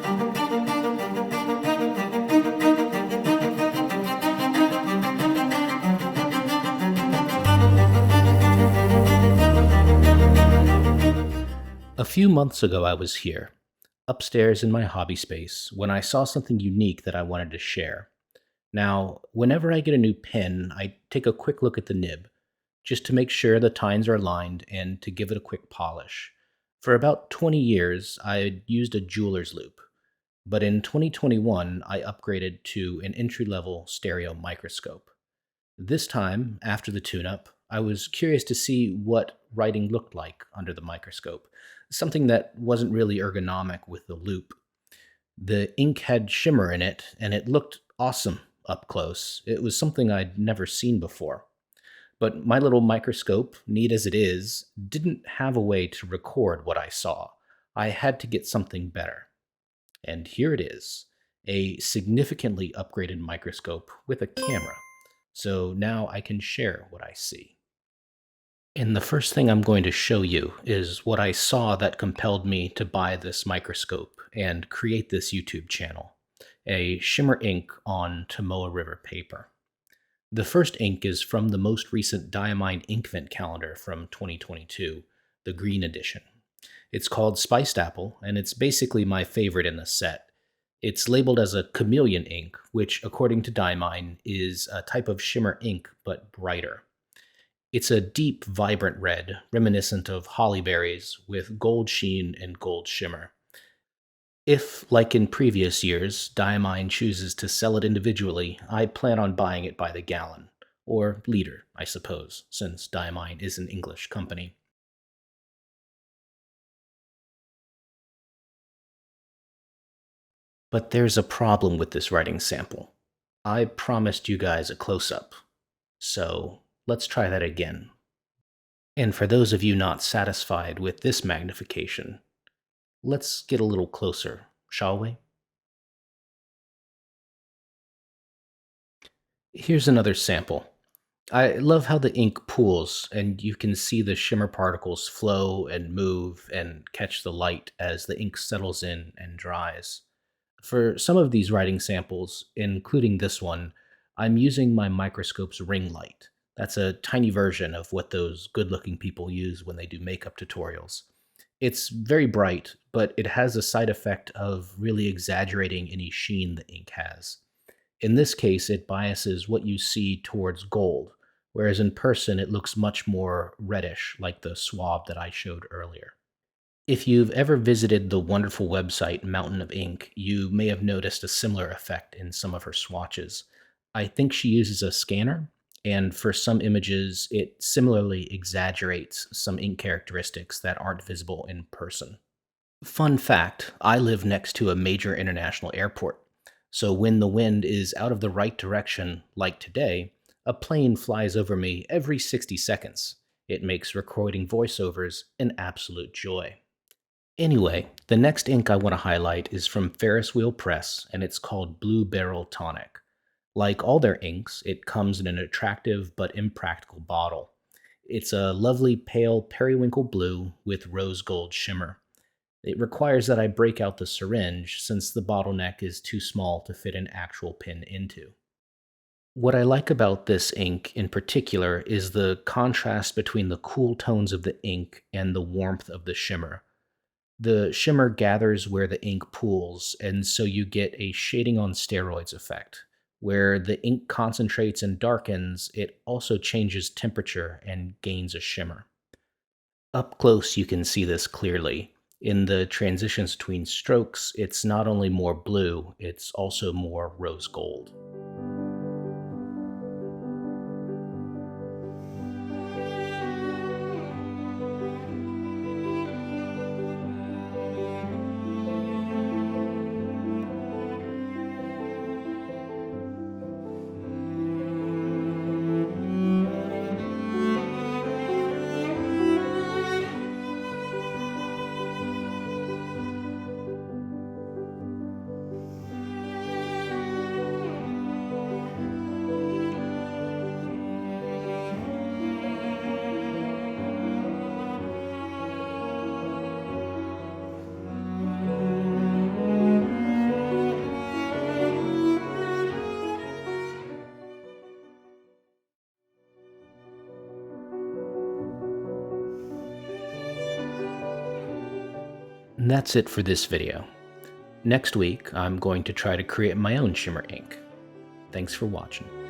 A few months ago, I was here, upstairs in my hobby space, when I saw something unique that I wanted to share. Now, whenever I get a new pen, I take a quick look at the nib, just to make sure the tines are aligned and to give it a quick polish. For about 20 years, I had used a jeweler's loop, but in 2021, I upgraded to an entry level stereo microscope. This time, after the tune up, I was curious to see what writing looked like under the microscope, something that wasn't really ergonomic with the loop. The ink had shimmer in it, and it looked awesome up close. It was something I'd never seen before. But my little microscope, neat as it is, didn't have a way to record what I saw. I had to get something better. And here it is, a significantly upgraded microscope with a camera. So now I can share what I see. And the first thing I'm going to show you is what I saw that compelled me to buy this microscope and create this YouTube channel, a shimmer ink on Tomoa River paper. The first ink is from the most recent Diamine Inkvent calendar from 2022, the green edition. It's called Spiced Apple, and it's basically my favorite in the set. It's labeled as a chameleon ink, which, according to Diamine, is a type of shimmer ink but brighter. It's a deep, vibrant red, reminiscent of holly berries, with gold sheen and gold shimmer. If, like in previous years, Diamine chooses to sell it individually, I plan on buying it by the gallon. Or liter, I suppose, since Diamine is an English company. But there's a problem with this writing sample. I promised you guys a close up. So let's try that again. And for those of you not satisfied with this magnification, let's get a little closer, shall we? Here's another sample. I love how the ink pools and you can see the shimmer particles flow and move and catch the light as the ink settles in and dries. For some of these writing samples, including this one, I'm using my microscope's ring light. That's a tiny version of what those good looking people use when they do makeup tutorials. It's very bright, but it has a side effect of really exaggerating any sheen the ink has. In this case, it biases what you see towards gold, whereas in person it looks much more reddish, like the swab that I showed earlier. If you've ever visited the wonderful website Mountain of Ink, you may have noticed a similar effect in some of her swatches. I think she uses a scanner, and for some images, it similarly exaggerates some ink characteristics that aren't visible in person. Fun fact, I live next to a major international airport, so when the wind is out of the right direction, like today, a plane flies over me every 60 seconds. It makes recording voiceovers an absolute joy. Anyway, the next ink I want to highlight is from Ferris Wheel Press, and it's called Blue Barrel Tonic. Like all their inks, it comes in an attractive but impractical bottle. It's a lovely pale periwinkle blue with rose gold shimmer. It requires that I break out the syringe since the bottleneck is too small to fit an actual pin into. What I like about this ink in particular is the contrast between the cool tones of the ink and the warmth of the shimmer. The shimmer gathers where the ink pools, and so you get a shading on steroids effect. Where the ink concentrates and darkens, it also changes temperature and gains a shimmer. Up close, you can see this clearly. In the transitions between strokes, it's not only more blue, it's also more rose gold. And that's it for this video. Next week, I'm going to try to create my own shimmer ink. Thanks for watching.